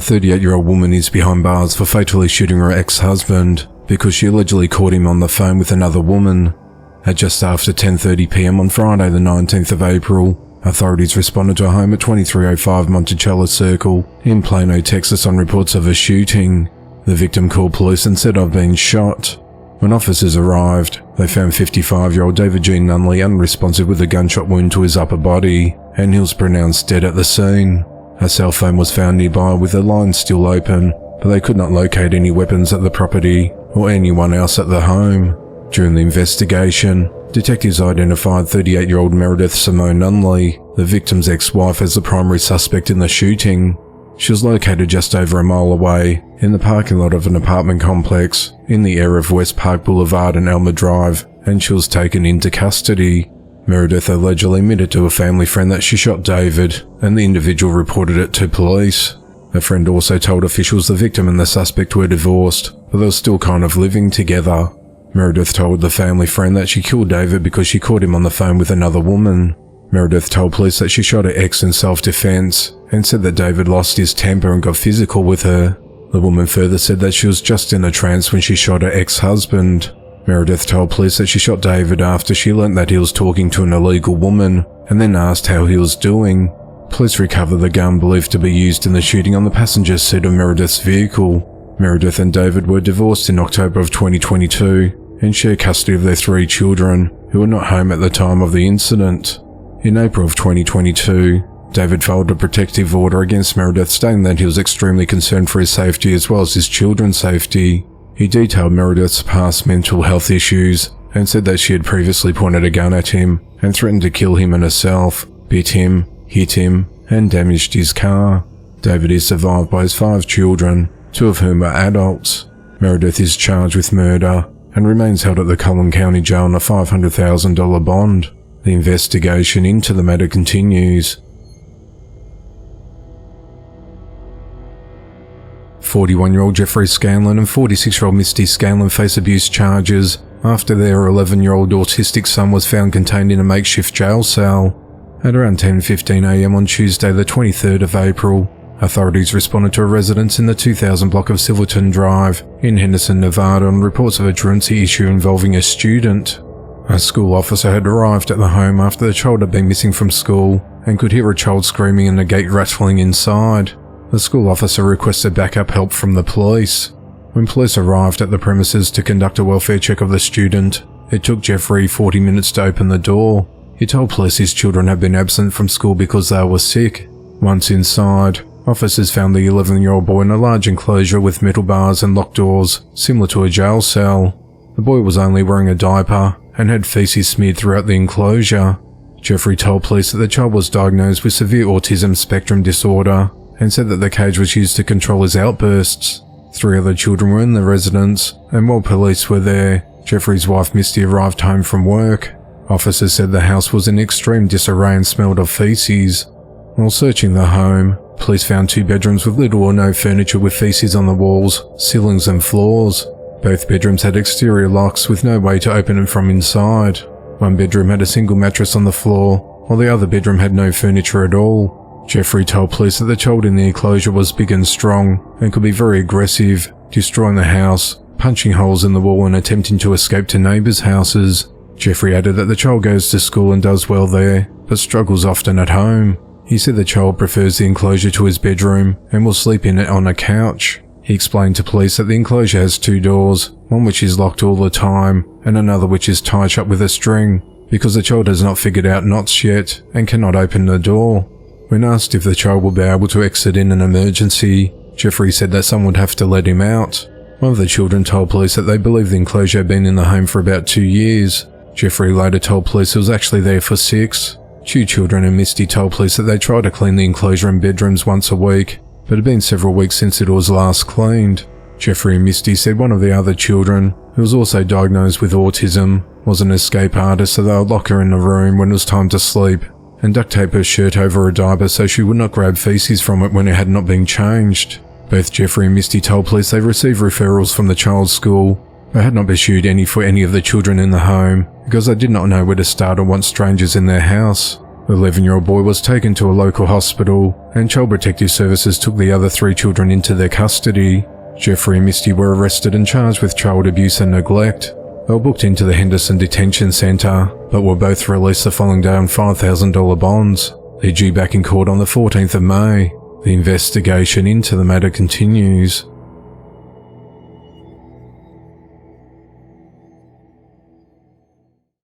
38-year-old woman is behind bars for fatally shooting her ex-husband because she allegedly caught him on the phone with another woman. At just after 10:30 p.m. on Friday the 19th of April, authorities responded to a home at 2305 Monticello Circle in Plano, Texas on reports of a shooting. The victim called police and said, "I've been shot." When officers arrived, they found 55-year-old David Gene Nunley unresponsive with a gunshot wound to his upper body, and he was pronounced dead at the scene. A cell phone was found nearby with the line still open, but they could not locate any weapons at the property or anyone else at the home. During the investigation, detectives identified 38-year-old Meredith Simone Nunley, the victim's ex-wife, as the primary suspect in the shooting. She was located just over a mile away in the parking lot of an apartment complex in the area of West Park Boulevard and Elmer Drive, and she was taken into custody. Meredith allegedly admitted to a family friend that she shot David, and the individual reported it to police. A friend also told officials the victim and the suspect were divorced, but they were still kind of living together. Meredith told the family friend that she killed David because she caught him on the phone with another woman. Meredith told police that she shot her ex in self-defense and said that David lost his temper and got physical with her. The woman further said that she was just in a trance when she shot her ex-husband. Meredith told police that she shot David after she learnt that he was talking to an illegal woman and then asked how he was doing. Police recovered the gun believed to be used in the shooting on the passenger seat of Meredith's vehicle. Meredith and David were divorced in October of 2022 and share custody of their 3 children, who were not home at the time of the incident. In April of 2022, David filed a protective order against Meredith, stating that he was extremely concerned for his safety as well as his children's safety. He detailed Meredith's past mental health issues and said that she had previously pointed a gun at him and threatened to kill him and herself, bit him, hit him, and damaged his car. David is survived by his 5 children, 2 of whom are adults. Meredith is charged with murder and remains held at the Cullen County Jail on a $500,000 bond. The investigation into the matter continues. 41-year-old Jeffrey Scanlon and 46-year-old Misty Scanlon face abuse charges after their 11-year-old autistic son was found contained in a makeshift jail cell. At around 10:15 a.m. on Tuesday the 23rd of April, authorities responded to a residence in the 2000 block of Silverton Drive in Henderson, Nevada on reports of a truancy issue involving a student. A school officer had arrived at the home after the child had been missing from school and could hear a child screaming and a gate rattling inside. The school officer requested backup help from the police. When police arrived at the premises to conduct a welfare check of the student, it took Jeffrey 40 minutes to open the door. He told police his children had been absent from school because they were sick. Once inside, officers found the 11-year-old boy in a large enclosure with metal bars and locked doors, similar to a jail cell. The boy was only wearing a diaper and had feces smeared throughout the enclosure. Jeffrey told police that the child was diagnosed with severe autism spectrum disorder and said that the cage was used to control his outbursts. 3 other children were in the residence, and while police were there, Jeffrey's wife Misty arrived home from work. Officers said the house was in extreme disarray and smelled of feces. While searching the home, police found 2 bedrooms with little or no furniture with feces on the walls, ceilings and floors. Both bedrooms had exterior locks with no way to open them from inside. One bedroom had a single mattress on the floor, while the other bedroom had no furniture at all. Jeffrey told police that the child in the enclosure was big and strong and could be very aggressive, destroying the house, punching holes in the wall and attempting to escape to neighbours' houses. Jeffrey added that the child goes to school and does well there, but struggles often at home. He said the child prefers the enclosure to his bedroom and will sleep in it on a couch. He explained to police that the enclosure has 2 doors, one which is locked all the time and another which is tied shut with a string, because the child has not figured out knots yet and cannot open the door. When asked if the child will be able to exit in an emergency, Jeffrey said that someone would have to let him out. One of the children told police that they believe the enclosure had been in the home for about 2 years. Jeffrey later told police it was actually there for 6. 2 children and Misty told police that they tried to clean the enclosure and bedrooms once a week, but it had been several weeks since it was last cleaned. Jeffrey and Misty said one of the other children, who was also diagnosed with autism, was an escape artist, so they would lock her in the room when it was time to sleep and duct tape her shirt over her diaper so she would not grab feces from it when it had not been changed. Both Jeffrey and Misty told police they received referrals from the child's school, but had not pursued any for any of the children in the home because they did not know where to start or want strangers in their house. The 11-year-old boy was taken to a local hospital, and Child Protective Services took the other 3 children into their custody. Jeffrey and Misty were arrested and charged with child abuse and neglect. They were booked into the Henderson Detention Centre, but were both released the following day on $5,000 bonds. They're due back in court on the 14th of May. The investigation into the matter continues.